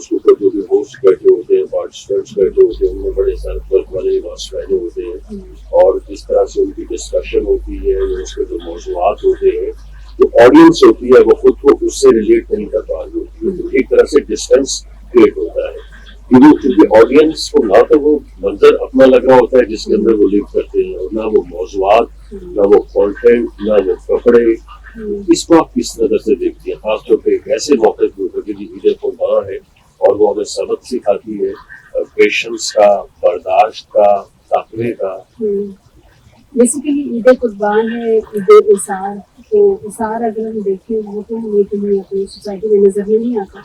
اس کے اوپر جو بھی ہوسٹ بیٹھے ہوتے ہیں, پارٹیسپینٹس بیٹھے ہوتے ہیں, ان میں بڑے سارے ورک والے لباس پہنے ہوتے ہیں, اور جس طرح سے ان کی ڈسکشن ہوتی ہے, اس کے جو موضوعات ہوتے ہیں, جو آڈینس ہوتی ہے وہ خود کو اس سے ریلیٹ نہیں کر پا رہی ہوتی ہے, تو ایک طرح سے ڈسٹینس کریٹ ہوتا ہے. کیونکہ آڈینس کو نہ تو وہ منظر اپنا لگ رہا ہوتا ہے جس کے اندر وہ لیو کرتے ہیں, اور نہ وہ موضوعات, نہ وہ کانٹینٹ, نہ وہ کپڑے. اس کو آپ کس نظر سے دیکھتی ہیں, خاص طور پہ ایک ایسے موقع کے اوپر کہ عید قربان ہے اور وہ ہمیں سبق سکھاتی ہے پیشنس کا, برداشت کا, تقوی کا. بیسیکلی عید قربان ہے, عید اثار. تو اثار اگر ہم دیکھیں وہ تو ہمیں کہیں اپنی سوسائٹی میں نظر میں نہیں آتا,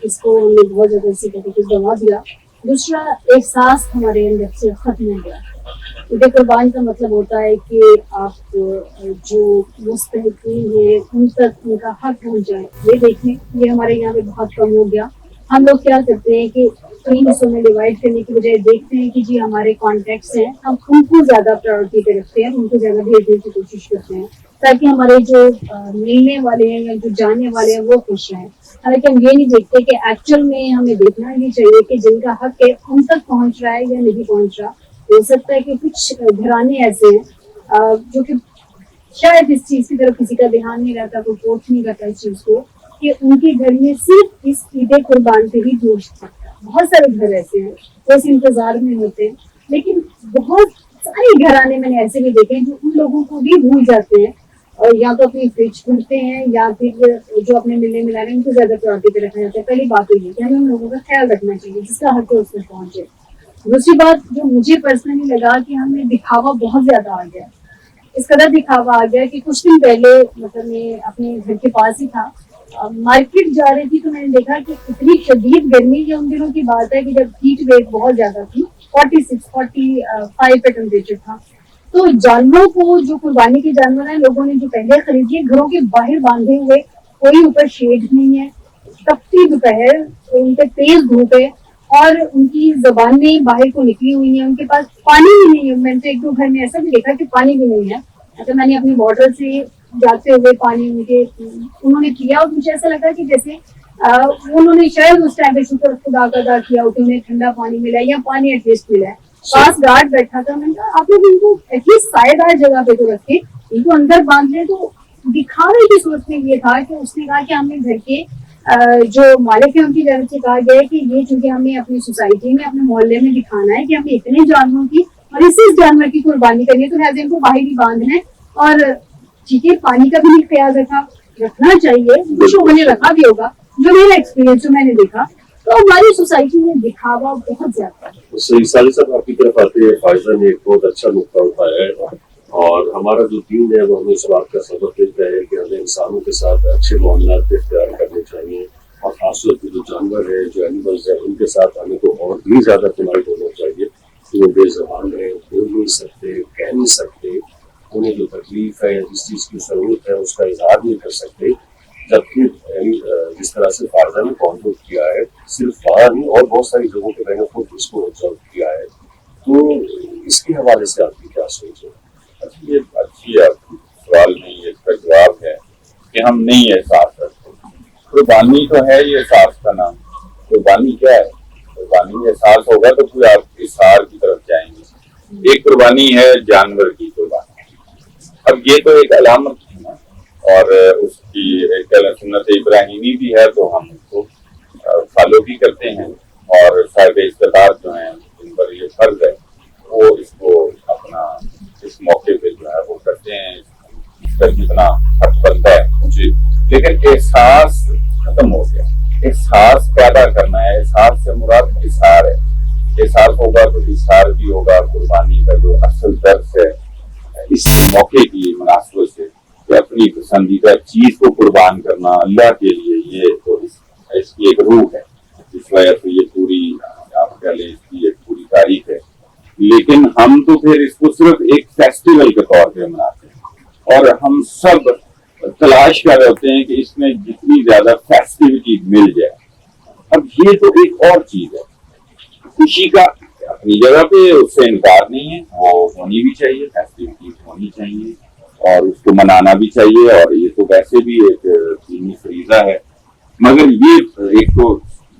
اس کو ہم نے بہت زیادہ اسی طرح سے دبا دیا. دوسرا احساس ہمارے اندر سے ختم ہو گیا. عید قربان کا مطلب ہوتا ہے کہ آپ جو مستحقین ہیں ان تک ان کا حق پہنچ جائے. یہ دیکھیں یہ ہمارے یہاں پہ بہت کم ہو گیا. ہم لوگ کیا کرتے ہیں کہ 3 حصوں میں ڈیوائڈ کرنے کی بجائے دیکھتے ہیں کہ جی ہمارے کانٹیکٹس ہیں, ہم ان کو زیادہ پرائورٹی پہ رکھتے ہیں, ان کو زیادہ بھیجنے کی کوشش کرتے ہیں تاکہ ہمارے جو ملنے والے ہیں یا جو جانے والے ہیں وہ خوش رہیں. حالانکہ ہم یہ نہیں دیکھتے کہ ایکچوئل میں ہمیں دیکھنا یہ چاہیے کہ جن کا حق ہے ان تک پہنچ رہا ہے یا نہیں پہنچ رہا. ہو سکتا ہے کہ کچھ گھرانے ایسے ہیں جو کہ شاید اس چیز کی طرف کسی کا دھیان نہیں رہتا, کوئی پوچھ نہیں کرتا اس چیز کو کہ ان کے گھر میں صرف اس عید قربان پہ ہی گوشت پکتا ہے. بہت سارے گھر ایسے ہیں جو اس انتظار میں ہوتے ہیں, لیکن بہت سارے گھرانے میں نے ایسے بھی دیکھے جو ان لوگوں کو بھی بھول جاتے ہیں اور یا تو اپنی فریج کھولتے ہیں یا پھر جو اپنے ملنے ملانے ان کو زیادہ پرائورٹی پہ رکھا جاتا ہے. پہلی بات تو یہ کہ ہمیں ان لوگوں کا خیال رکھنا چاہیے جس کا حق ہے اس میں پہنچے. دوسری بات جو مجھے پرسنلی لگا کہ ہم نے دکھاوا بہت زیادہ آ گیا, اس قدر دکھاوا آ گیا کہ کچھ دن پہلے مطلب میں اپنے گھر کے پاس ہی تھا, مارکیٹ جا رہی تھی تو میں نے دیکھا کہ اتنی شدید گرمی, یہ ان دنوں کی بات ہے کہ جب ہیٹ ویو بہت زیادہ تھی, 46-45 پہ ٹیمپریچر تھا. تو جانوروں کو جو قربانی کے جانور ہیں لوگوں نے جو پہلے خریدے گھروں کے باہر باندھے ہوئے, کوئی اوپر شیڈ نہیں ہے, تپتی دوپہر, ان پہ تیز دھوپ ہے اور ان کی زبانیں باہر کو نکلی ہوئی ہیں, ان کے پاس پانی بھی نہیں ہے. میں نے تو 1-2 گھر میں ایسا بھی دیکھا کہ پانی بھی نہیں ہے. اچھا میں نے اپنی واٹر سے جاتے ہوئے پانی انہوں نے پیا اور مجھے ایسا لگا کہ جیسے انہوں نے شاید اس ٹائم پہ شکر خدا کا ادا کیا ہو کہ انہیں ٹھنڈا پانی ملا یا پانی ایٹ لیسٹ ملا ہے. پاس گارڈ بیٹھا تھا, میں نے کہا آپ لوگ ان کو ایٹ لیسٹ سائے دار جگہ پہ تو رکھے, ان کو اندر باندھ لیں. تو دکھاوے کی صورت میں یہ تھا کہ اس نے کہا کہ ہم نے گھر کے جو مالک ہے ان کی جانب سے کہا گیا ہے کہ یہ چونکہ ہمیں اپنی سوسائٹی میں اپنے محلے میں دکھانا ہے کہ ہمیں اتنے جانوروں کی اور اس جانور کی قربانی کرنی ہے, تو لہٰذا ان کو باہر ہی باندھنا ہے. اور ٹھیک ہے پانی کا بھی نہیں خیال رکھنا چاہیے, کچھ لوگوں نے رکھا بھی ہوگا, جو میرا ایکسپیرینس جو میں نے دیکھا تو ہماری سوسائٹی میں دکھاوا بہت زیادہ ہے. صحیح. سالی صاحب آپ کی طرف آتے ہیں, فائزہ نے ایک بہت اچھا نقطہ اٹھایا ہے, اور ہمارا جو دین ہے وہ ہمیں اس بات کا سبق دیتا ہے کہ ہمیں انسانوں کے ساتھ اچھے معاملات اختیار کرنے چاہیے, اور خاص طور پہ جو جانور ہے, جو اینیملز ہیں, ان کے ساتھ ہمیں تو اور بھی زیادہ پولائٹ ہونا چاہیے کہ وہ بے زبان رہے, بول نہیں سکتے, کہہ نہیں سکتے, انہیں جو تکلیف ہے یا جس چیز کی ضرورت ہے اس کا اظہار نہیں کر سکتے. جبکہ جس طرح سے فائزہ نے کانٹیکٹ کیا ہے, صرف وہاں نہیں اور بہت ساری جگہوں پہ میں نے خود اس کو آبزرو کیا ہے. تو اس کے حوالے سے آپ کی کیا سوچ ہے؟ یہ اچھی سوال نہیں ہے, اس کا جواب ہے کہ ہم نہیں احساس کرتے. قربانی تو ہے یہ احساس کا نام. قربانی کیا ہے؟ قربانی احساس ہوگا تو پھر آپ اظہار کی طرف جائیں گے. ایک قربانی ہے جانور کی قربانی. اب یہ تو ایک علامت ہے نا, اور اس کی ایک سنت ابراہیمی بھی ہے, تو ہم اس کو فالو بھی کرتے ہیں, اور صاحب استطاعت جو ہیں جن پر یہ فرض ہے وہ اس کو اپنا اس موقع پہ جو ہے وہ کرتے ہیں, اس کا جتنا حق بنتا ہے. جی, لیکن احساس ختم ہو گیا. احساس پیدا کرنا ہے, احساس سے مراد اظہار ہے. احساس ہوگا تو اظہار بھی ہوگا. قربانی کا جو اصل درس ہے اس موقع کی مناسبت سے کہ اپنی پسندیدہ چیز کو قربان کرنا اللہ کے لیے, یہ تو اس کی ایک روح ہے. اس وجہ سے یہ پوری آپ کہہ لیں اس کی ایک پوری تاریخ ہے. لیکن ہم تو پھر اس کو صرف ایک فیسٹیول کے طور پہ مناتے ہیں, اور ہم سب تلاش کر رہے ہوتے ہیں کہ اس میں جتنی زیادہ فیسٹیوٹی مل جائے. اب یہ تو ایک اور چیز ہے. خوشی کا اپنی جگہ پہ اس سے انکار نہیں ہے, وہ ہونی بھی چاہیے, فیسٹیوٹی ہونی چاہیے اور اس کو منانا بھی چاہیے, اور یہ تو ویسے بھی ایک دینی فریضہ ہے. مگر یہ ایک تو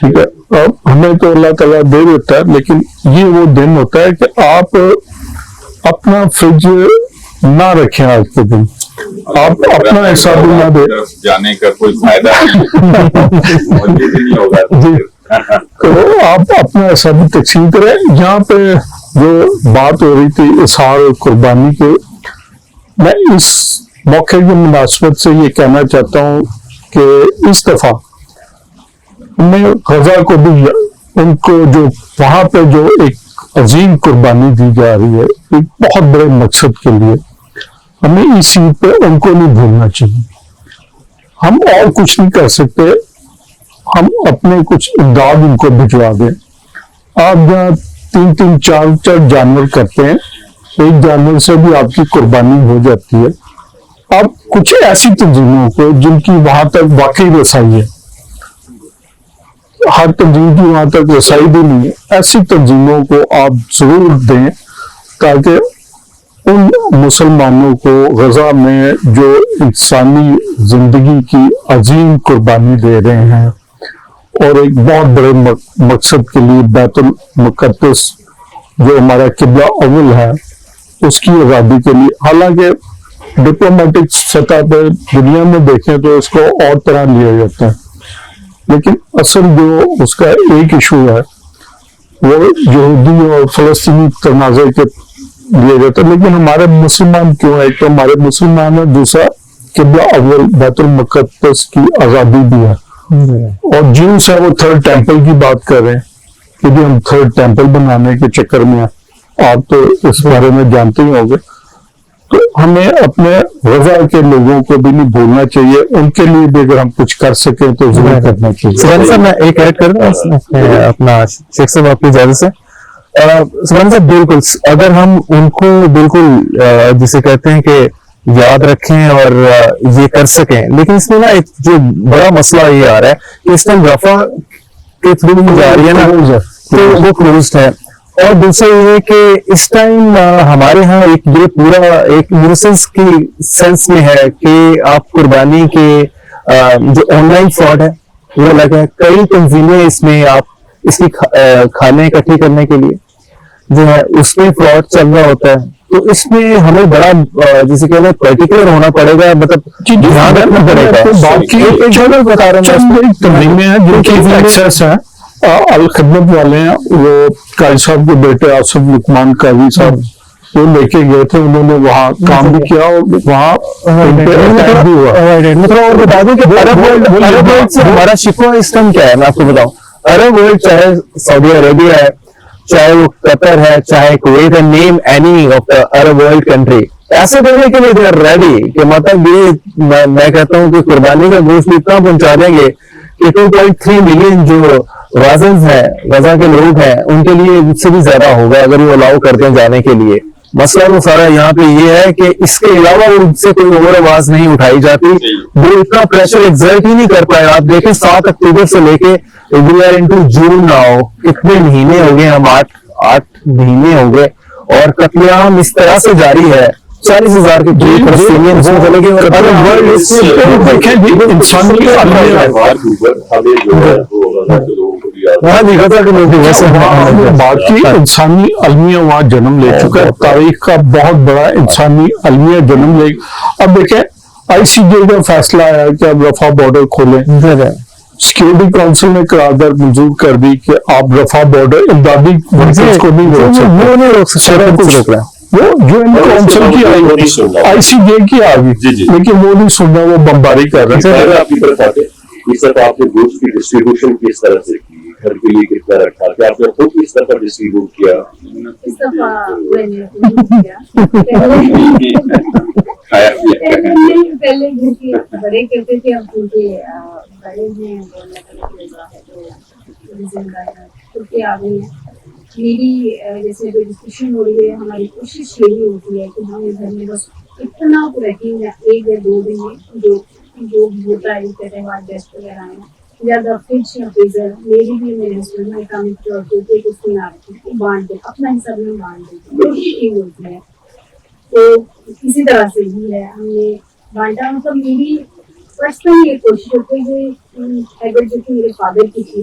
ٹھیک ہے. اب ہمیں تو اللہ تعالیٰ دے دیتا ہے, لیکن یہ وہ دن ہوتا ہے کہ آپ اپنا فریج نہ رکھیں آج کے دن, آپ اپنا حساب بھی نہ دیں. جانے کا کوئی فائدہ نہیں ہوگا. جی, تو آپ اپنا ایسا بھی تقسیم کریں. یہاں پہ جو بات ہو رہی تھی اظہار اور قربانی کے, میں اس موقع کی مناسبت سے یہ کہنا چاہتا ہوں کہ اس دفعہ میں غزہ کو بھی, ان کو جو وہاں پہ جو ایک عظیم قربانی دی جا رہی ہے ایک بہت بڑے مقصد کے لیے, ہمیں اس عید پہ ان کو نہیں بھولنا چاہیے. ہم اور کچھ نہیں کر سکتے, ہم اپنے کچھ امداد ان کو بھجوا دیں. آپ جہاں 3-3 4 جانور کرتے ہیں, ایک جانور سے بھی آپ کی قربانی ہو جاتی ہے. آپ کچھ ایسی تنظیموں کو جن کی وہاں تک واقعی رسائی ہے, ہر تنظیم کی وہاں تک رسائی بھی نہیں ہے, ایسی تنظیموں کو آپ ضرور دیں تاکہ ان مسلمانوں کو غزہ میں جو انسانی زندگی کی عظیم قربانی دے رہے ہیں اور ایک بہت بڑے مقصد کے لیے بیت المقدس جو ہمارا قبلہ اول ہے اس کی آزادی کے لیے, حالانکہ ڈپلومیٹک سطح پہ دنیا میں دیکھیں تو اس کو اور طرح لیا جاتا ہے, لیکن اصل جو اس کا ایک ایشو ہے وہ یہودی اور فلسطینی تنازع کے لیا جاتا ہے. لیکن ہمارے مسلمان کیوں ہے, ایک تو ہمارے مسلمان ہیں, دوسرا قبلہ اول بیت المقدس کی آزادی بھی ہے. اور جیوس ہے وہ 3rd ٹیمپل کی بات کر رہے ہیں کہ بھی ہم 3rd ٹیمپل بنانے کے چکر میں ہیں, آپ تو اس بارے میں جانتے ہی ہوں گے. تو ہمیں اپنے غزہ کے لوگوں کو بھی نہیں بھولنا چاہیے, ان کے لیے بھی اگر ہم کچھ کر سکیں تو ضرور کرنا چاہیے. سبحان صاحب, میں ایک ایڈ کر دوں اپنا شیخ صاحب آپ کی اجازت سے. سبحان صاحب, بالکل اگر ہم ان کو بالکل جسے کہتے ہیں کہ یاد رکھیں اور یہ کر سکیں, لیکن اس میں نا ایک جو بڑا مسئلہ یہ آ رہا ہے کہ اس ٹائم رفح کے تھرو جا رہی ہے نا, تو وہ کلوزڈ ہے. اور دوسرا یہ ہے کہ اس ٹائم ہمارے ہاں ایک یہ پورا ایک نیوسنس کی سینس میں ہے کہ آپ قربانی کے جو آن لائن فراڈ ہے وہ الگ ہے. کئی تنظیمیں اس میں آپ اس کی کھانے اکٹھے کرنے کے لیے جو ہے اس میں فراڈ چل رہا ہوتا ہے. تو اس میں ہمیں بڑا جسے کہتے ہیں پرٹیکولر ہونا پڑے گا, مطلب دھیان رکھنا پڑے گا. تنظیمیں ہیں جن کی ایکسیس ہے, الخدمت والے ہیں, وہ قاری صاحب کے بیٹے آصف لقمان قاری صاحب وہ لے کے گئے تھے, انہوں نے وہاں کام بھی کیا اور وہاں بھی ہوا. اور بتا دوں کہ عرب ورلڈ سے ہمارا شکوہ اس ٹائم کیا ہے, میں آپ کو بتاؤں. عرب ورلڈ چاہے سعودی عربیہ ہے, چاہے وہ قطر ہے, چاہے کویت ہے, name any of the Arab world country, ایسے کرنے کے لیے دے آر ریڈی کہ مطلب یہ میں کہتا ہوں کہ قربانی کا گوشت اتنا پہنچا دیں گے کہ 2.3 ملین جو غازنز ہیں, غزہ کے لوگ ہیں, ان کے لیے اس سے بھی زیادہ ہوگا اگر وہ الاؤ کرتے ہیں جانے کے لیے. مسئلہ وہ سارا یہاں پہ یہ ہے کہ اس کے علاوہ ان سے کوئی اور آواز نہیں اٹھائی جاتی, وہ اتنا پریشر ایگزرٹ ہی نہیں کر پائے. آپ دیکھیں 7 اکتوبر سے لے کے we are into June now, کتنے مہینے ہو گئے, ہم 8 مہینے ہو گئے, اور قتل عام اس طرح سے جاری ہے. 40,000 کے قریب فلسطینیین اس میں چلے گئے, اور عرب ورلڈ اس سے انسانی بات کی انسانی المیہ وہاں جنم لے چکا ہے, تاریخ کا بہت بڑا انسانی المیہ جنم لے. اب دیکھیں ICJ کا فیصلہ آیا کہ اب رفح بارڈر کھولیں. سیکورٹی کونسل نے قرارداد منظور کر دی کہ آپ رفح بارڈر امدادی ورکرز کو نہیں روک سکتے. وہ UN کونسل کی ICJ کی آ گئی, لیکن وہ نہیں سننا, وہ بمباری کر رہے ہیں. اس طرح آپ نے گوشت کی ڈسٹریبیوشن کس طرح سے کی, گھر کے لیے کتنا رکھا, کہ آپ نے خود کس طرح ڈسٹریبیوٹ کیا؟ اس دفعہ میں نے پہلے گھر کے بڑے کرتے تھے, اب کیونکہ بڑے ہیں تو آ گئی ہیں. میری جیسے جو ڈسکشن ہو رہی ہے, ہماری کوشش یہی ہوتی ہے کہ ہم گھر میں بس اتنا رکھیں گے 1 یا 2 دن میں جو ہوتا ہے کہتے ہیں گیسٹ وغیرہ آئے ہیں, زیادہ فریج یا فریزر. میری بھی میرے ہسبینڈ میں کام کرتے تھے کہ اس کو نہ رکھیں, بانٹ دیں, اپنا حساب میں بانٹ دیں, کوشش یہی ہوتی ہے. تو کسی طرح سے ہی ہے ہم نے بانٹا. مطلب میری پرسنل یہ کوشش ہوتی ہے کہ اگر جو کہ میرے فادر کی تھی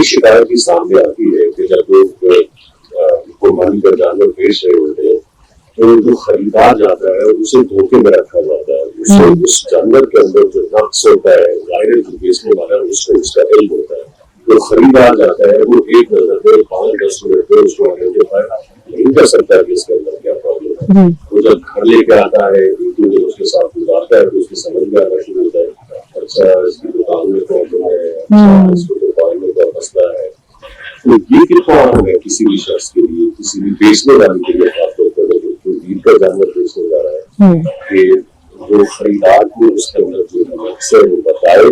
یہ شکایت بھی سامنے آتی ہے کہ جب لوگ قربانی کا جانور بیچ رہے ہوتے ہیں تو جو خریدار جاتا ہے اسے دھوکے میں رکھا جاتا ہے. اسے اس جانور کے اندر جو نقص ہوتا ہے ظاہر جو بیچنے والا ہے اس کو اس کا علم ہوتا ہے. جو خریدار جاتا ہے وہ ایک نظر پہ 5-10 منٹ میں اس کو آئیڈینٹیفائی نہیں کر سکتا ہے کہ اس کے اندر کیا پرابلم ہے. وہ جب گھر لے کے آتا ہے ایک دن اس کے ساتھ گزارتا ہے تو اس کی سمجھ میں آنا شروع ہوتا ہے اچھا اس کی دکان میں پرابلم ہے, اچھا اس کو دکان میں کوئی مسئلہ ہے. تو یہ کتنا عام ہے کسی بھی شخص کے لیے, کسی بھی بیچنے والے کے لیے خاص طور پر جو عید کا جانور بیچنے جا رہا ہے کہ جو خریدار کو اس کے اندر جو نقص ہے وہ بتائے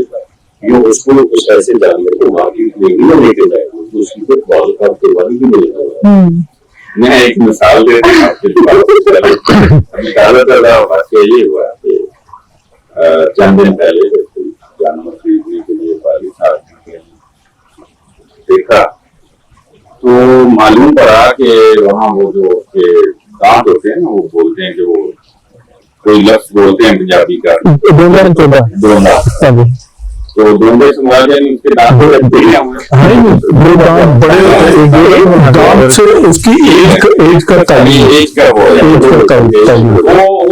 یہ اس کو اس ایسے جانور کو مارکیٹ میں بھی لے کے جائے تو اس کی کوئی معلومات قربانی بھی نہیں ہوگا. میں ایک مثال دے رہا ہوں. واقعہ یہ ہوا کہ چند دن پہلے جانور خریدنے کے لیے باری تھا دیکھا تو معلوم پڑا کہ وہاں وہ جو دانت ہوتے ہیں نا وہ بولتے ہیں کہ وہ کوئی لفظ بولتے ہیں پنجابی کا ڈونڈا, تو ڈونڈے سے مراد یعنی اس کے دانت دانت سے اس کی ایج کا وہ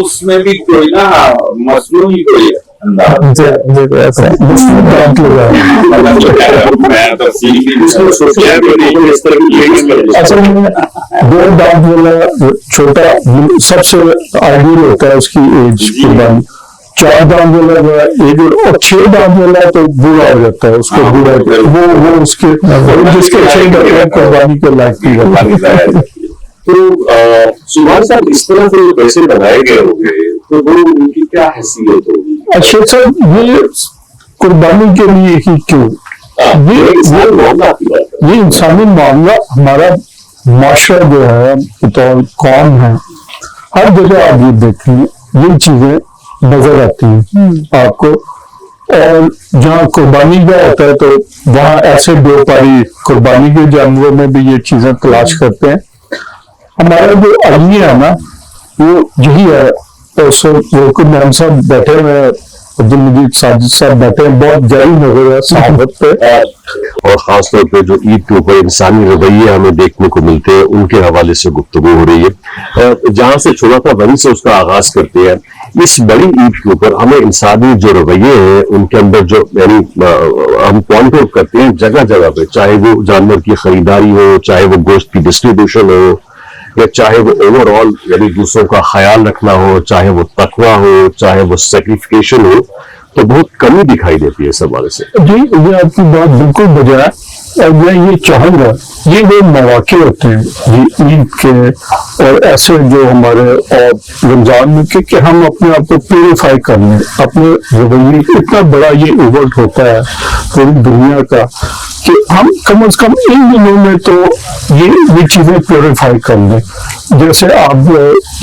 اس میں بھی کوئی نا مصنوعی کوئی انداز دو دانت والا چھوٹا سب سے آئیڈیل ہوتا ہے اس کی ایج قربانی. 4 دانت والا ایج اور 6 دانت والا تو بوڑھا ہو جاتا ہے اس کو بوڑھا وہ اس کے جس کے 6 قربانی کے لائق کی جاتا ہے. تو سبحان صاحب اس طرح سے جو پیسے بنائے گئے ہوں گے تو وہ ان کی کیا حیثیت ہوگی؟ اچھا صاحب یہ قربانی کے لیے ہی کیوں یہ انسانی معاملہ ہمارا معاشرہ جو ہے بطور قوم ہے ہر جگہ آپ یہ دیکھیں یہ چیزیں نظر آتی ہیں آپ کو, اور جہاں قربانی کا ہوتا ہے تو وہاں ایسے بیوپاری قربانی کے جانوروں میں بھی یہ چیزیں تلاش کرتے ہیں. ہمارا جو علی ہے نا وہ یہی ہے. وقت میم صاحب بیٹھے ہوئے عبد المجید ساجد صاحب بیٹھے ہیں, بہت جاری نظر ہے صحابت پہ, اور خاص طور پہ جو عید کے اوپر انسانی رویے ہمیں دیکھنے کو ملتے ہیں ان کے حوالے سے گفتگو ہو رہی ہے. جہاں سے چھوڑا تھا وہیں سے اس کا آغاز کرتے ہیں. اس بڑی عید کے اوپر ہمیں انسانی جو رویے ہیں ان کے اندر جو یعنی ہم پوائنٹ آؤٹ کرتے ہیں جگہ جگہ پہ, چاہے وہ جانور کی خریداری ہو, چاہے وہ گوشت کی ڈسٹریبیوشن ہو, یا چاہے وہ اوور آل یعنی دوسروں کا خیال رکھنا ہو, چاہے وہ تقویٰ ہو, چاہے وہ سیکریفیکیشن ہو, تو بہت کمی دکھائی دیتی ہے اس حوالے سے. جی یہ آپ کی بات بالکل بجا ہے, اور میں یہ چاہوں گا یہ وہ مواقع ہوتے ہیں یہ عید کے اور ایسے جو ہمارے اور رمضان میں کہ ہم اپنے آپ کو پیوریفائی کر لیں. اپنے رویے اتنا بڑا یہ ایونٹ ہوتا ہے پوری دنیا کا کہ ہم کم از کم ان دنوں میں تو یہ چیزیں پیوریفائی کر لیں. جیسے آپ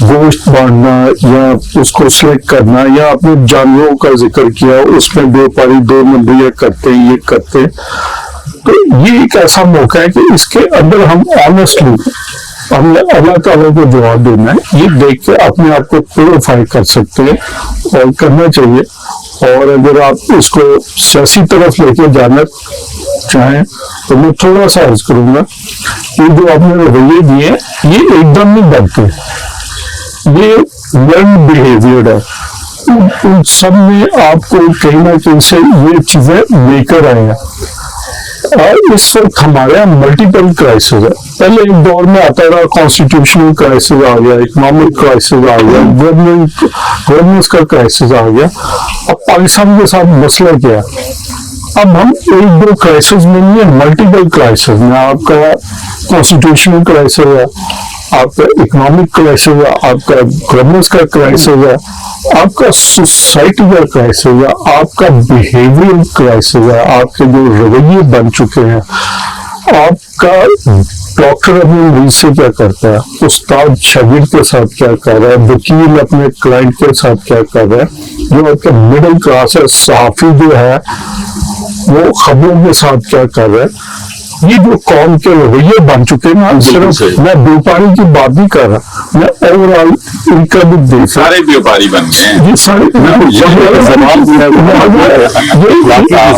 گوشت بانٹنا یا اس کو سلیکٹ کرنا یا اپنے جانوروں کا ذکر کیا اس میں بیوپاری 2 منڈیاں کرتے یہ کرتے, تو یہ ایک ایسا موقع ہے کہ اس کے اندر ہم آنیسٹلی ہم نے اللہ تعالیٰ کو جواب دینا ہے. یہ دیکھ کے اپنے آپ کو پیوریفائی کر سکتے ہیں اور کرنا چاہیے. اور اگر آپ اس کو سیاسی طرف لے کے جانا چاہیں تو میں تھوڑا سا عرض کروں گا کہ جو آپ نے رویے دیے یہ ایک دم نہیں بنتے, یہ لرن بیہیویئر ہے. ان سب میں آپ کو کہیں نہ کہیں سے یہ چیزیں لے کر آئے ہیں. اور اس وقت ہمارے یہاں ملٹیپل کرائسز ہے. پہلے ایک دور میں آتا رہا کانسٹیٹیوشنل کرائسز آ گیا, اکنامک کرائسز آ گیا, گورننس کا کرائسز آ گیا. اب پاکستان کے ساتھ مسئلہ کیا, اب ہم 1-2 کرائسز میں نہیں ہے, ملٹیپل کرائسز میں. آپ کا کانسٹیٹیوشنل کرائسز ہے, آپ کا اکنامک کرائسز ہے, آپ کا گورننس کا کرائسز ہے, آپ کا سوسائٹی کا کرائسس ہے, آپ کا بیہیویئر کرائسس ہے, آپ کے جو رویے بن چکے ہیں, آپ کا ڈاکٹر اپنے مریض سے کیا کرتا ہے, استاد شاگرد کے ساتھ کیا کر رہا ہے, وکیل اپنے کلائنٹ کے ساتھ کیا کر رہا ہے, جو آپ کا مڈل کلاس ہے, صحافی جو ہے وہ خبروں کے ساتھ کیا کر رہا ہے, یہ جو قوم کے رویے بن چکے ہیں نا، صرف میں بیوپاری کی بات نہیں کر رہا، میں اوور آل ان کا بھی دیکھ سارے بیوپاری بن گئے ہیں. یہ سارے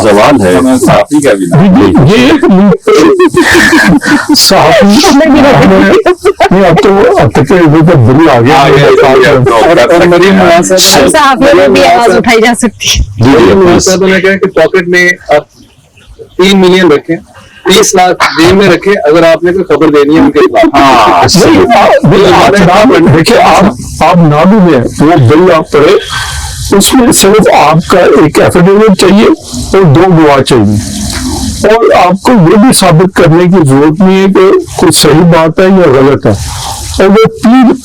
زبان ہے صحافی کا بھی نام. یہ ایک صحافی اب تو دل آ گیا. صحافیوں بھی آواز اٹھائی جا سکتی ہے. پاکٹ میں آپ 3 ملین رکھیں، 30 لاکھ جیب میں رکھیں، اگر آپ نے کوئی خبر دینی ہے ان کے خلاف. دیکھیے آپ نہ بھی دیں وہ بل آپ پڑھے، اس میں صرف آپ کا ایک ایفیڈیوٹ چاہیے اور 2 گواہ چاہیے، اور آپ کو یہ بھی ثابت کرنے کی ضرورت نہیں ہے کہ کوئی صحیح بات ہے یا غلط ہے، اور وہ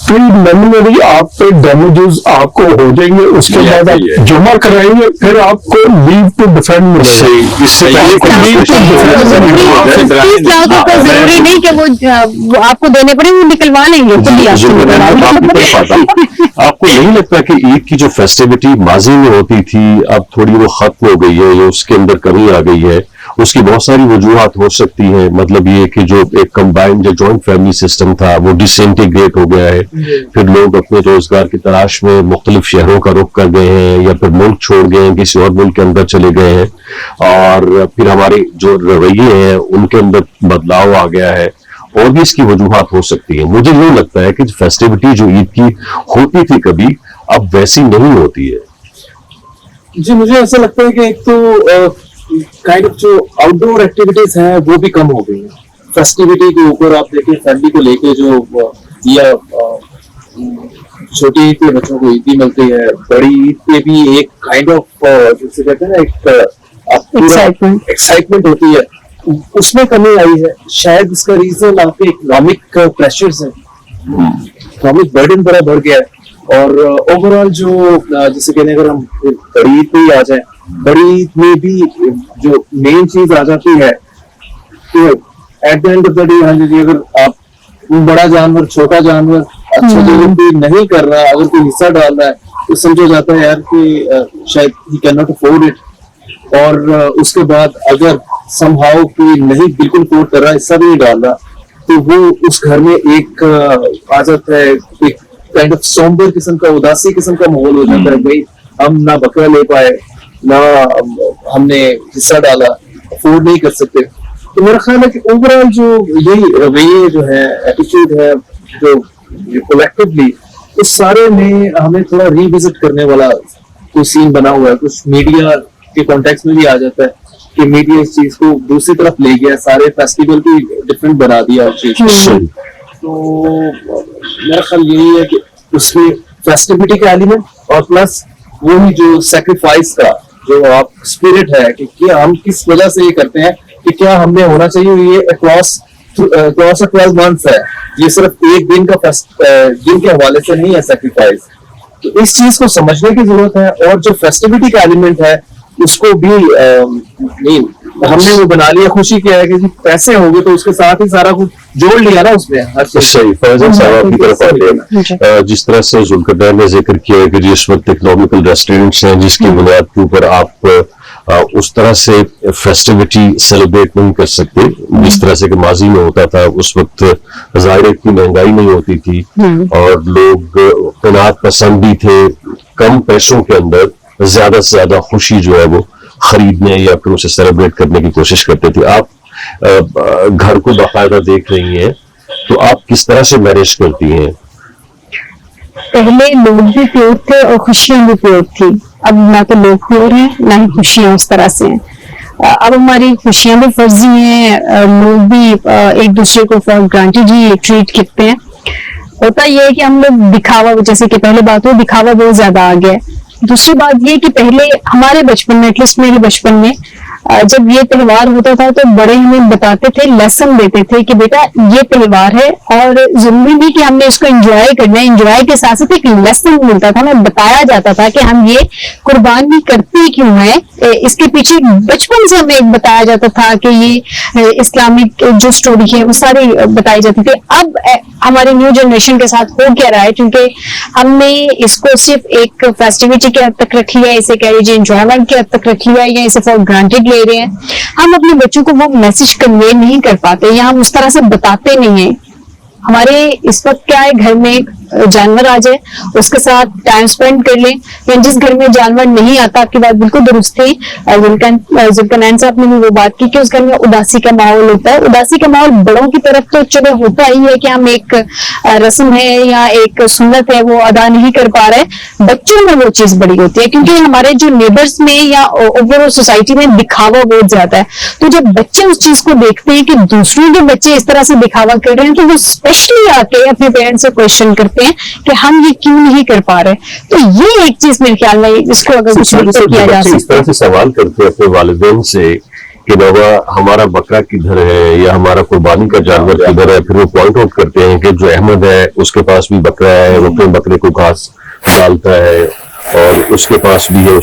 پریلیمنری آپ پہ ڈیمیجز آپ کو ہو جائیں گے، اس کے بعد آپ جمع کرائیں گے، پھر آپ کو لیو ٹو ڈیفینڈ ملے گا. 30 لاکھ کا ضروری نہیں کہ وہ آپ کو دینے پڑے، وہ نکلوا لیں گے. آپ کو نہیں لگتا کہ عید کی جو فیسٹیوٹی ماضی میں ہوتی تھی اب تھوڑی وہ ختم ہو گئی ہے یا اس کے اندر کمی آ گئی ہے؟ اس کی بہت ساری وجوہات ہو سکتی ہیں. مطلب یہ کہ جو ایک کمبائنڈ جو جوائنٹ فیملی سسٹم تھا وہ ڈس انٹیگریٹ ہو گیا ہے، پھر لوگ اپنے روزگار کی تلاش میں مختلف شہروں کا رخ کر گئے ہیں یا پھر ملک چھوڑ گئے ہیں، کسی اور ملک کے اندر چلے گئے ہیں، اور پھر ہمارے جو رویے ہیں ان کے اندر بدلاؤ آ گیا ہے. اور بھی اس کی وجوہات ہو سکتی ہیں. مجھے یہ لگتا ہے کہ فیسٹیوٹی جو عید کی ہوتی تھی کبھی اب ویسی نہیں ہوتی ہے. جی مجھے ایسا لگتا ہے کہ ایک تو کائنڈ آف جو آؤٹ ڈور ایکٹیویٹیز ہیں وہ بھی کم ہو گئی ہیں. فیسٹیوٹی کے اوپر آپ دیکھیں فیملی کو لے کے جو یا چھوٹی عید کے بچوں کو عیدی ملتی ہے، بڑی عید پہ بھی ایک کائنڈ آف جسے کہتے ہیں نا ایک ایکسائٹمنٹ ہوتی ہے، اس میں کمی آئی ہے. شاید اس کا ریزن آپ کے اکنامک پریشرز ہیں، اکنامک برڈن بڑا بڑھ گیا ہے. اور اوور آل جو جیسے کہتے ہیں اگر ہم بڑی عید پہ ہی آ جائیں، بڑی عید میں بھی جو مین چیز آ جاتی ہے کہ at the end of the day ہاں جی اگر آپ بڑا جانور چھوٹا جانور اچھا جگہ پہ نہیں کر رہا، اگر کوئی حصہ ڈال رہا ہے تو سمجھا جاتا ہے یار کہ شاید he can not afford it. اور اس کے بعد اگر سم ہاؤ کوئی نہیں بالکل افورڈ کر رہا، حصہ بھی نہیں ڈال رہا، تو وہ اس گھر میں ایک آ جاتا ہے ایک کائنڈ آف سومبر قسم کا اداسی قسم کا ماحول ہو جاتا ہے. بھائی ہم نہ بکرا لے پائے، نہ ہم نے حصہ ڈالا، افورڈ نہیں کر سکتے. تو میرا خیال ہے کہ اوور آل جو یہی رویے جو ہے ایٹیچیوڈ ہے جو کولیکٹیولی اس سارے میں ہمیں تھوڑا ری وزٹ کرنے والا کوئی سین بنا ہوا ہے. کچھ میڈیا کے کانٹیکس میں بھی آ جاتا ہے کہ میڈیا اس چیز کو دوسری طرف لے گیا، سارے فیسٹیول بھی ڈفرینٹ بنا دیا اس چیز. تو میرا خیال یہی ہے کہ اس میں فیسٹیوٹی کا ایلیمنٹ اور پلس وہی جو سیکریفائس کا جو آپ اسپرٹ ہے کہ کیا ہم کس وجہ سے یہ کرتے ہیں، کہ کیا ہم نے ہونا چاہیے یہ اکراس 12 months ہے، یہ صرف ایک دن کا دن کے حوالے سے نہیں ہے سیکریفائس. تو اس چیز کو سمجھنے کی ضرورت ہے. اور جو فیسٹیوٹی کا ایلیمنٹ ہے اس کو بھی ہم نے وہ بنا لیا، خوشی کیا ہے کہ پیسے ہوں گے تو اس کے ساتھ ہی سارا کچھ جوڑ لیا نا اس میں. صحیح. فیضان صاحب آپ کی طرف آتے ہیں. جس طرح سے ذوالقرنین نے ذکر کیا ہے کہ جس وقت اکنامیکل ریسٹرینٹس ہیں جس کی بنیاد کے اوپر آپ اس طرح سے فیسٹیوٹی سیلیبریٹ نہیں کر سکتے جس طرح سے کہ ماضی میں ہوتا تھا. اس وقت ظاہر اتنی مہنگائی نہیں ہوتی تھی اور لوگ قناعت پسند بھی تھے، کم پیسوں کے اندر زیادہ سے زیادہ خوشی جو ہے وہ خریدنے یا پھر اسے سیلیبریٹ کرنے کی کوشش کرتے تھے. آپ گھر کو باقاعدہ دیکھ رہی ہیں تو آپ کس طرح سے مینیج کرتی ہیں؟ پہلے لوگ بھی پیور تھے اور خوشیاں بھی پیور تھی. اب نہ تو لوگ پیور ہیں نہ ہی خوشیاں اس طرح سے ہیں. اب ہماری خوشیاں بھی فرضی ہیں، لوگ بھی ایک دوسرے کو فار گرانٹیڈ ہی ٹریٹ کرتے ہیں. ہوتا یہ ہے کہ ہم لوگ دکھاوا، جیسے کہ پہلے بات ہو، دکھاوا بہت زیادہ آ گیا ہے. دوسری بات یہ کہ پہلے ہمارے بچپن میں، ایٹ لیسٹ میرے بچپن میں، جب یہ تہوار ہوتا تھا تو بڑے ہمیں بتاتے تھے، لیسن دیتے تھے کہ بیٹا یہ تہوار ہے اور ضروری نہیں کہ ہم نے اس کو انجوائے کرنا ہے، انجوائے کے ساتھ ساتھ ایک لیسن ملتا تھا. ہمیں بتایا جاتا تھا کہ ہم یہ قربانی کرتے کیوں ہیں، اس کے پیچھے بچپن سے ہمیں ایک بتایا جاتا تھا کہ یہ اسلامک جو سٹوری ہے وہ ساری بتائی جاتی تھی. اب ہمارے نیو جنریشن کے ساتھ ہو کیا رہا ہے, کیونکہ ہم نے اس کو صرف ایک فیسٹیوٹی کے حد تک رکھ لیا ہے, اسے کہہ لیجیے انجوائمنٹ کے حد تک رکھ لیا ہے, یا اسے فار گرانٹیڈ لے رہے ہیں. ہم اپنے بچوں کو وہ میسج کنوے نہیں کر پاتے, یا ہم اس طرح سے بتاتے نہیں ہیں. ہمارے اس وقت کیا ہے, گھر میں جانور آ جائے اس کے ساتھ ٹائم اسپینڈ کر لیں, یا جس گھر میں جانور نہیں آتا, آپ کی بات بالکل درست تھی, ذوالقرنین صاحب نے بھی وہ بات کی کہ اس گھر میں اداسی کا ماحول ہوتا ہے. اداسی کا ماحول بڑوں کی طرف تو چلو ہوتا ہی ہے کہ ہم ایک رسم ہے یا ایک سنت ہے وہ ادا نہیں کر پا رہے, بچوں میں وہ چیز بڑی ہوتی ہے, کیونکہ ہمارے جو نیبرز میں یا اوور سوسائٹی میں دکھاوا بہت زیادہ ہے. تو جب بچے اس چیز کو دیکھتے ہیں کہ دوسروں کے بچے اس طرح سے دکھاوا کر رہے ہیں, تو وہ اسپیشلی آ کے اپنے پیرنٹس سے کوشچن کرتے ہیں کہ ہم یہ کیوں نہیں کر پا رہے. تو یہ ایک چیز میرے خیال میں اس کو اگر کچھ نہیں کیا جا سکتا, اس طرح سے سوال کرتے ہیں اپنے والدین سے کہ بابا ہمارا بکرا کدھر ہے یا ہمارا قربانی کا جانور کدھر ہے, پھر وہ پوائنٹ آؤٹ کرتے ہیں کہ جو احمد ہے اس کے پاس بھی بکرا ہے, وہ اپنے بکرے کو گھاس ڈالتا ہے اور اس کے پاس بھی ہے.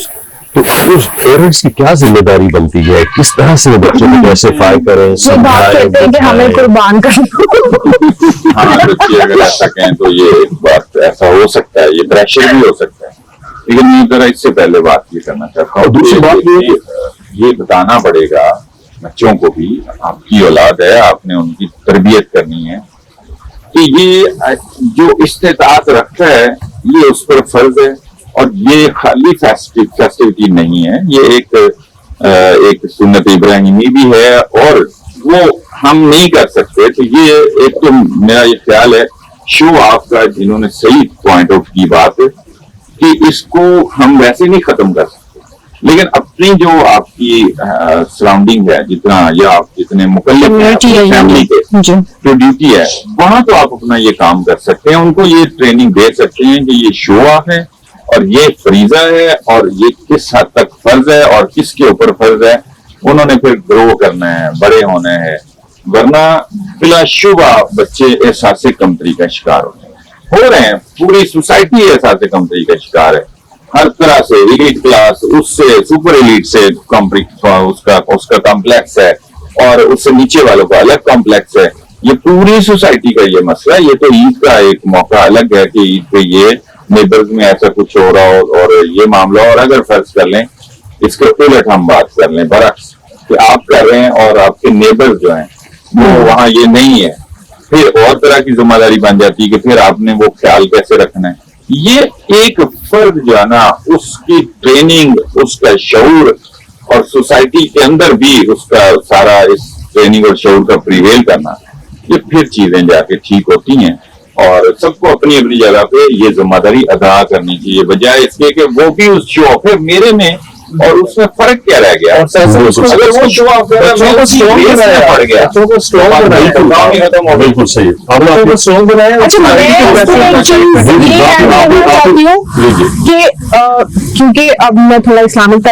تو اس پیرنٹس کی کیا ذمہ داری بنتی ہے, کس طرح سے بچوں کو کیسے فائر کریں, یہ بات کہتے ہیں کہ ہمیں قربان کرنا. ہاں بچے اگر ایسا کہیں تو یہ ایک بات ایسا ہو سکتا ہے, یہ پریشر بھی ہو سکتا ہے, لیکن میں ذرا اس سے پہلے بات یہ کرنا چاہتا ہوں. دوسری بات یہ بتانا پڑے گا بچوں کو بھی, آپ کی اولاد ہے, آپ نے ان کی تربیت کرنی ہے, کہ یہ جو استطاعت رکھتا ہے یہ اس پر فرض ہے, اور یہ خالی فیسٹیوٹی نہیں ہے, یہ ایک سنت ابراہیمی بھی ہے, اور وہ ہم نہیں کر سکتے. تو یہ ایک تو میرا یہ خیال ہے شو آف کا, جنہوں نے صحیح پوائنٹ آؤٹ کی بات ہے کہ اس کو ہم ویسے نہیں ختم کر سکتے, لیکن اپنی جو آپ کی سراؤنڈنگ ہے جتنا, یا آپ جتنے مکلف ہیں فیملی کے جو ڈیوٹی ہے, وہاں تو آپ اپنا یہ کام کر سکتے ہیں, ان کو یہ ٹریننگ دے سکتے ہیں کہ یہ شو آف ہے اور یہ فریضہ ہے, اور یہ کس حد تک فرض ہے اور کس کے اوپر فرض ہے. انہوں نے پھر گرو کرنا ہے, بڑے ہونا ہے, ورنہ بلا شبہ بچے احساس کمتری کا شکار ہو رہے ہیں. پوری سوسائٹی احساس کمتری کا شکار ہے, ہر طرح سے ایلیٹ کلاس, اس سے سپر ایلیٹ سے اس کا کمپلیکس ہے, اور اس سے نیچے والوں کا الگ کمپلیکس ہے. یہ پوری سوسائٹی کا یہ مسئلہ ہے. یہ تو عید کا ایک موقع الگ ہے کہ عید پہ یہ نیبرز میں ایسا کچھ ہو رہا ہو اور یہ معاملہ, اور اگر فرض کر لیں اس کے الٹ ہم بات کر لیں برعکس کہ آپ کر رہے ہیں اور آپ کے نیبرز جو ہیں وہ وہاں یہ نہیں ہے, پھر اور طرح کی ذمہ داری بن جاتی ہے کہ پھر آپ نے وہ خیال کیسے رکھنا ہے. یہ ایک فرد جو ہے نا, اس کی ٹریننگ, اس کا شعور, اور سوسائٹی کے اندر بھی اس کا سارا اس ٹریننگ اور شعور کا پریویل کرنا, یہ پھر چیزیں جا کے ٹھیک ہوتی ہیں. اور سب کو اپنی اپنی جگہ پہ یہ ذمہ داری ادا کرنی چاہیے, بجائے اس کے کہ وہ بھی اس شو آف ہے میرے میں اور اس میں فرق کیا رہ گیا. اگر وہ شو آف پڑ گیا بالکل صحیح. کیونکہ اب میں تھوڑا اسلامک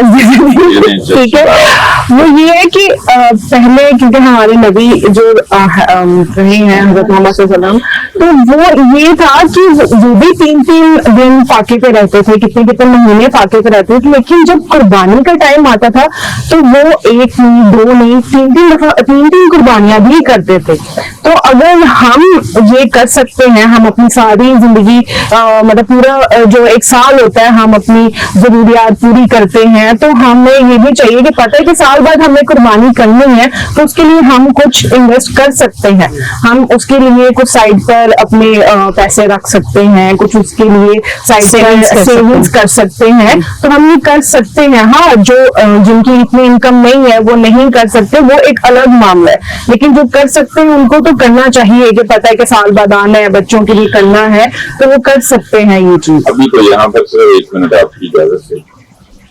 ٹھیک ہے, وہ یہ ہے کہ پہلے کیونکہ ہمارے نبی جو رہے ہیں حضرت محمد صلی اللہ علیہ وسلم, تو وہ یہ تھا کہ وہ بھی 3 دن فاقے پہ رہتے تھے, کتنے مہینے فاقے پہ رہتے تھے, لیکن جب قربانی کا ٹائم آتا تھا تو وہ 1 نہیں 2 نہیں 3 دفعہ 3 قربانیاں بھی کرتے تھے. تو اگر ہم یہ کر سکتے ہیں, ہم اپنی ساری زندگی مطلب پورا جو 1 سال ہوتا ہے ہم اپنی ضروریات پوری کرتے ہیں, تو ہمیں یہ بھی چاہیے کہ پتہ ہے کہ سال بعد ہمیں قربانی کرنی ہے, تو اس کے لیے ہم کچھ انویسٹ کر سکتے ہیں, ہم اس کے لیے کچھ سائڈ پر اپنے پیسے رکھ سکتے ہیں, کچھ اس کے لیے سائڈ پر سیونگز کر سکتے ہیں, تو ہم یہ کر سکتے ہیں. ہاں جو جن کی اتنی انکم نہیں ہے وہ نہیں کر سکتے, وہ ایک الگ معاملہ ہے, لیکن جو کر سکتے ہیں ان کو تو کرنا چاہیے کہ پتہ ہے کہ سال بعد آنا ہے, بچوں کے لیے کرنا ہے, تو وہ کر سکتے ہیں یہ چیز. ابھی تو یہاں پر صرف 1 منٹ آپ کی اجازت سے,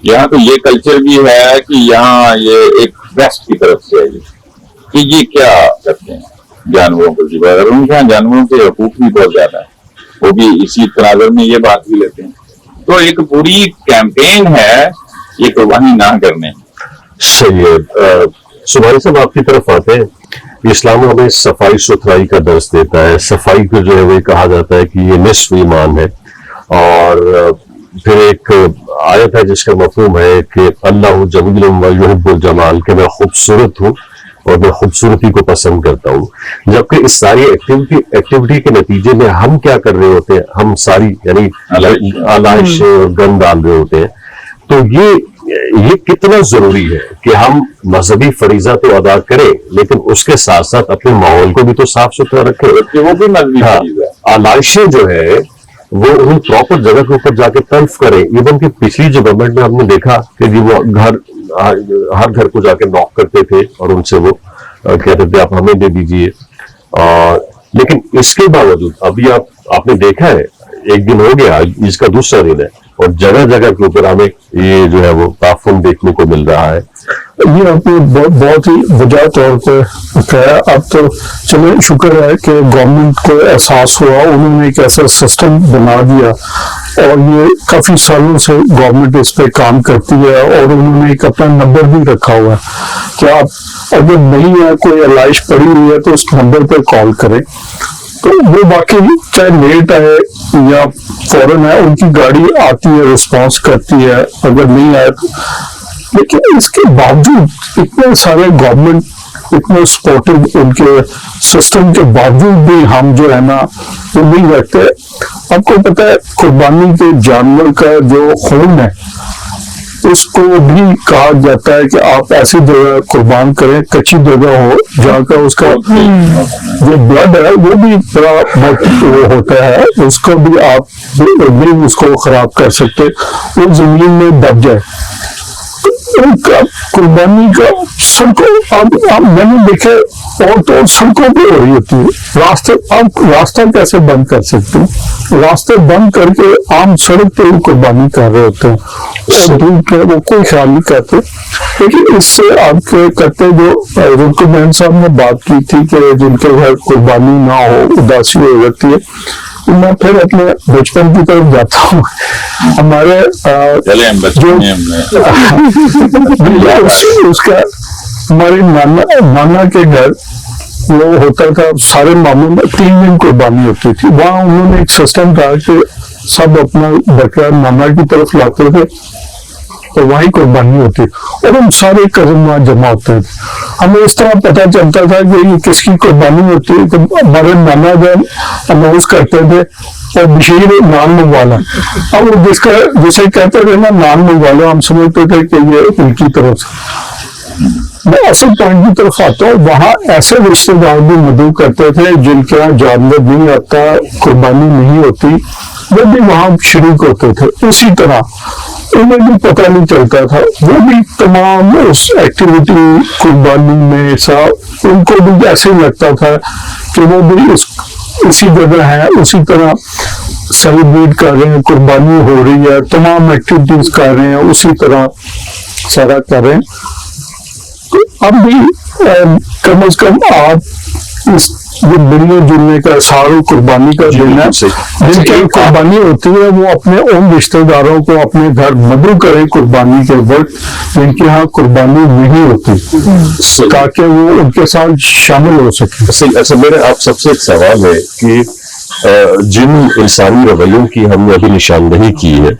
یہاں تو یہ کلچر بھی ہے کہ یہاں یہ ایک ویسٹ کی طرف سے ہے کہ یہ کیا کرتے ہیں جانوروں کو, ان کے یہاں جانوروں کے حقوق بھی بہت زیادہ ہے, وہ بھی اسی تناظر میں یہ بات بھی لیتے ہیں. تو ایک پوری کیمپین ہے یہ قربانی نہ کرنے. صحیح ہے. سبحانی صاحب آپ کی طرف آتے ہیں. اسلام ہمیں صفائی ستھرائی کا درس دیتا ہے. صفائی کو جو ہے وہ کہا جاتا ہے کہ یہ نصف ایمان ہے, اور پھر ایک آیت ہے جس کا مفہوم ہے کہ اللہ جمیل و یحب الجمال, کہ میں خوبصورت ہوں اور میں خوبصورتی کو پسند کرتا ہوں, جبکہ اس ساری ایکٹیویٹی کے نتیجے میں ہم کیا کر رہے ہوتے ہیں, ہم ساری یعنی آلائش گند ڈال رہے ہوتے ہیں. تو یہ کتنا ضروری ہے کہ ہم مذہبی فریضہ تو ادا کریں, لیکن اس کے ساتھ ساتھ اپنے ماحول کو بھی تو صاف ستھرا رکھیں. وہ بھی مذہبی فریضہ ہے. آلائشیں جو ہے وہ ان پراپر جگہ کے اوپر جا کے طرف کریں. ایون کہ پچھلی جو گورنمنٹ میں ہم نے دیکھا کہ وہ ہر گھر کو جا کے ناک کرتے تھے اور ان سے وہ کہتے تھے آپ ہمیں دے دیجیے. لیکن اس کے باوجود ابھی آپ نے دیکھا ہے, ایک دن ہو گیا, اس کا دوسرا دن ہے, اور جگہ جگہ کے اوپر ہمیں یہ جو ہے وہ تعفن دیکھنے کو مل رہا ہے. یہ آپ نے بہت ہی وجہ طور پہ کہا. اب تو چلے شکر ہے کہ گورنمنٹ کو احساس ہوا, انہوں نے ایک ایسا سسٹم بنا دیا, اور یہ کافی سالوں سے گورنمنٹ اس پہ کام کرتی ہے, اور انہوں نے ایک اپنا نمبر بھی رکھا ہوا ہے کہ آپ اگر نہیں ہے, کوئی علائش پڑی ہوئی ہے تو اس نمبر پہ کال کریں. تو وہ واقعی چاہے لیٹ آئے یا فوراً آئے, ان کی گاڑی آتی ہے, رسپانس کرتی ہے. اگر نہیں آئے تو, لیکن اس کے باوجود اتنے سارے گورنمنٹ اتنے سپورٹو ان کے سسٹم کے باوجود بھی ہم جو ہے نا وہ نہیں رکھتے. آپ کو پتہ ہے قربانی کے جانور کا جو خون ہے اس کو بھی کہا جاتا ہے کہ آپ ایسی جگہ قربان کریں, کچی جگہ ہو جہاں کا اس کا جو بلڈ ہے وہ بھی بڑا وہ ہوتا ہے, اس کو بھی آپ بھی اس کو خراب کر سکتے, وہ زمین میں دب جائے. ان کا قربانی کا سڑکوں میں نے دیکھے اور تو سڑکوں پہ ہو رہی ہوتی ہے. آپ راستہ کیسے بند کر سکتے ہیں؟ راستے بند کر کے عام سڑک پہ ہی قربانی کر رہے ہوتے ہیں, اور دور کے وہ کوئی خیال نہیں کرتے. لیکن اس سے آپ کے کرتے جو رکن صاحب نے بات کی تھی کہ جن کے گھر قربانی نہ ہو اداسی ہو جاتی ہے, میں پھر اپنے بچپن کی طرف جاتا ہوں. ہمارے اس کا ہمارے نانا کے گھر وہ ہوتا تھا, سارے معاملوں میں 3 دن قربانی ہوتی تھی. وہاں انہوں نے ایک سسٹم تھا کہ سب اپنا بکرا نانا کی طرف لاتے تھے تو وہیں قربانی ہوتی, اور ہم سارے کزن وہاں جمع ہوتے تھے. ہمیں اس طرح پتہ چلتا تھا کہ یہ کس کی قربانی ہوتی ہے. تو ہمارے نانا جب اناؤنس کرتے تھے اور بشیر نان منگوانا, اب وہ جسے کہتے تھے نا نان منگوانا, ہم سمجھتے تھے کہ یہ ان کی طرف سے. میں اصل پوائنٹ کی طرف آتا ہوں. وہاں ایسے رشتے دار بھی مدعو کرتے تھے جن کے یہاں جانور نہیں آتا, قربانی نہیں ہوتی, وہ بھی وہاں شریک ہوتے تھے. اسی طرح انہیں بھی پتہ نہیں چلتا تھا, وہ بھی تمام اس ایکٹیویٹی قربانی میں ان کو بھی ایسے ہی لگتا تھا کہ وہ بھی اسی جگہ ہے, اسی طرح سیلیبریٹ کر رہے ہیں, قربانی ہو رہی ہے, تمام ایکٹیویٹیز کر رہے ہیں, اسی طرح سارا کر رہے ہیں. اب بھی کم از کم آپ اس جو ملنے جلنے کا ساروں قربانی کا دینا, جن کی قربانی ہوتی ہے وہ اپنے ان رشتہ داروں کو اپنے گھر مدعو کریں قربانی کے وقت جن کے ہاں قربانی نہیں ہوتی, تاکہ وہ ان کے ساتھ شامل ہو سکے. اچھا, میرا آپ سب سے ایک سوال ہے کہ جن انسانی رویوں کی ہم نے ابھی نشاندہی کی ہے,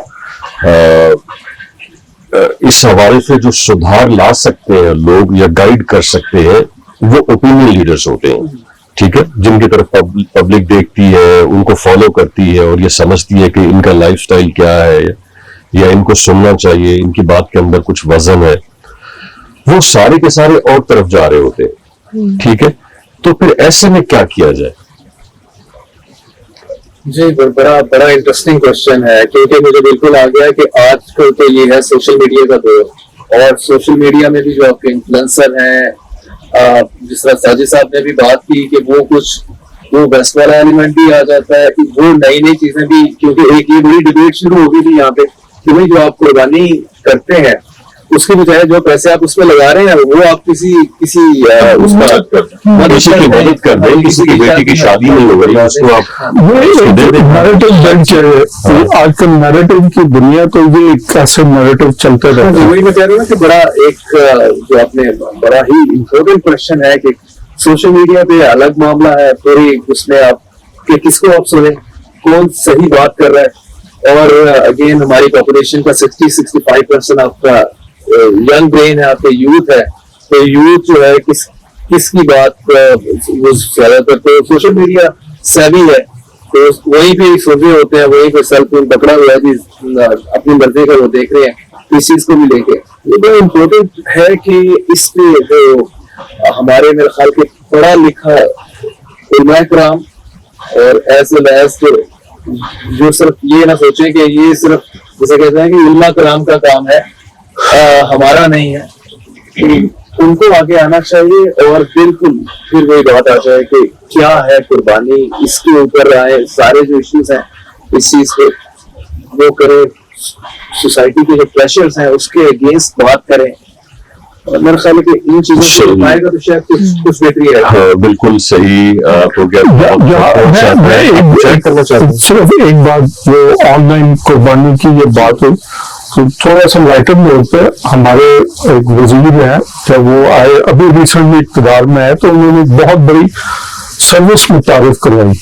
اس حوالے سے جو سدھار لا سکتے ہیں لوگ یا گائیڈ کر سکتے ہیں, وہ اوپینین لیڈرز ہوتے ہیں, ٹھیک ہے, جن کی طرف پبلک دیکھتی ہے, ان کو فالو کرتی ہے اور یہ سمجھتی ہے کہ ان کا لائف سٹائل کیا ہے یا ان کو سننا چاہیے, ان کی بات کے اندر کچھ وزن ہے. وہ سارے کے سارے اور طرف جا رہے ہوتے ہیں, ٹھیک ہے. تو پھر ایسے میں کیا کیا جائے؟ جی بڑا انٹرسٹنگ کوشچن ہے, کیونکہ مجھے بالکل آ گیا کہ آج کل تو یہ ہے سوشل میڈیا کا دور, اور سوشل میڈیا میں بھی جو آپ کے انفلوئنسر ہیں, جس طرح ساجد صاحب نے بھی بات کی کہ وہ کچھ وہ بیسٹ والا ایلیمنٹ بھی آ جاتا ہے, وہ نئی چیزیں بھی, کیونکہ ایک یہ بڑی ڈبیٹ شروع ہو گئی تھی یہاں پہ کہ بھائی جو آپ قربانی کرتے ہیں اس کی بجائے جو پیسے آپ اس میں لگا رہے ہیں وہ آپ کسی اس کا کسی کی مدد کر دیں, کسی کی بیٹی کی شادی نہیں ہو رہی اس کو آپ نیریٹو بن چاہیے. آج کل نیریٹو کی دنیا تو یہ ایک ایسے نیریٹو چلتے رہتے ہیں. وہی میں کہہ رہا ہوں کہ بڑا ایک جو آپ نے بڑا ہی امپورٹنٹ کوشچن ہے کہ سوشل میڈیا پہ الگ معاملہ ہے, پوری اس میں آپ کہ کس کو آپ سنیں, کون صحیح بات کر رہا ہے. اور اگین ہماری پاپولیشن کا 60-65% آپ کا ینگ برین ہے, آپ کا یوتھ ہے, تو یوتھ جو ہے کس کی بات وہ زیادہ تر تو سوشل میڈیا سیوی ہے تو وہیں پہ سوچے ہوتے ہیں, وہیں پہ سیل فون پکڑا ہوا ہے کہ اپنی مرضی کا وہ دیکھ رہے ہیں اس چیز کو بھی لے کے. یہ بڑا امپورٹنٹ ہے کہ اس پہ جو ہمارے میرے خیال کے پڑھا لکھا علماء کرام اور ایسے لحاظ جو صرف یہ نہ سوچیں کہ یہ صرف جیسے کہتے ہیں کہ علماء کرام کا کام ہے, ہمارا نہیں ہے, ان کو آگے آنا چاہیے اور بالکل پھر وہی بات آ جائے کہ کیا ہے قربانی, اس کے اوپر آئے سارے جو ایشوز ہیں اس چیز پہ وہ کرے, سوسائٹی کے جو پریشرز ہیں اس کے اگینسٹ بات کریں. اور میرے خیال ہے کہ ان چیزوں سے پائے گا تو شاید کچھ بہتری ہے. بالکل صحیح ہو گیا. صرف ایک بات جو آن لائن قربانی کی یہ بات ہو تو تھوڑا سا لائٹر نوٹ پہ ہمارے ایک وزیر ہیں جب وہ آئے ابھی ریسنٹلی اقتدار میں آئے تو انہوں نے ایک بہت بڑی سروس متعارف کروائی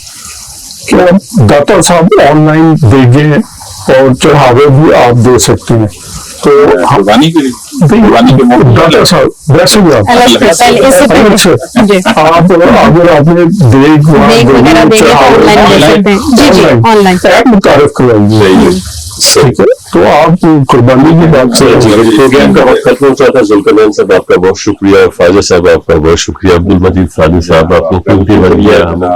کہ آپ داتا صاحب آن لائن بھیجیں اور چڑھاوے بھی آپ دے سکتے ہیں. تو قربانی کے ڈاکٹر صاحب ویسے بھی آپ اگر آپ نے دیکھ متعارف کروائیے ٹھیک ہے تو آپ قربانی کی بات سے پروگرام کا وقت ختم ہو چاہتا ہے. ذوالقرنین صاحب آپ کا بہت شکریہ, خواجہ صاحب آپ کا بہت شکریہ, عبد المجید ثانی صاحب آپ نے قیمتی وقت دیا ہمیں,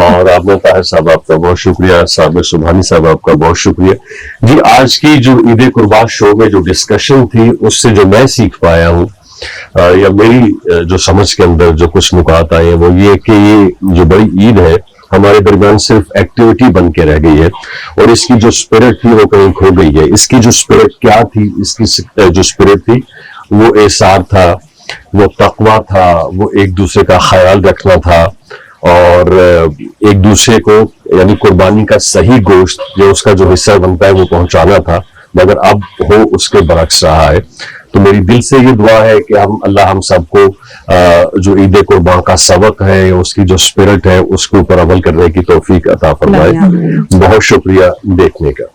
اور آپ نے طاہر صاحب آپ کا بہت شکریہ, صابر سبحانی صاحب آپ کا بہت شکریہ. جی آج کی جو عید قربان شو میں جو ڈسکشن تھی اس سے جو میں سیکھ پایا ہوں یا میری جو سمجھ کے اندر جو کچھ نکات آئے ہیں وہ یہ کہ یہ جو بڑی عید ہے ہمارے درمیان صرف ایکٹیویٹی بن کے رہ گئی ہے اور اس کی جو اسپرٹ تھی وہ کہیں کھو گئی ہے. اس کی جو اسپرٹ کیا تھی, اس کی جو اسپرٹ تھی وہ احسار تھا, وہ تقویٰ تھا, وہ ایک دوسرے کا خیال رکھنا تھا اور ایک دوسرے کو یعنی قربانی کا صحیح گوشت جو اس کا جو حصہ بنتا ہے وہ پہنچانا تھا, مگر اب ہو اس کے برعکس رہا ہے. تو میری دل سے یہ دعا ہے کہ اللہ ہم سب کو جو عید قربان کا سبق ہے اس کی جو اسپرٹ ہے اس کے اوپر عمل کرنے کی توفیق عطا فرمائے. بہت شکریہ دیکھنے کا.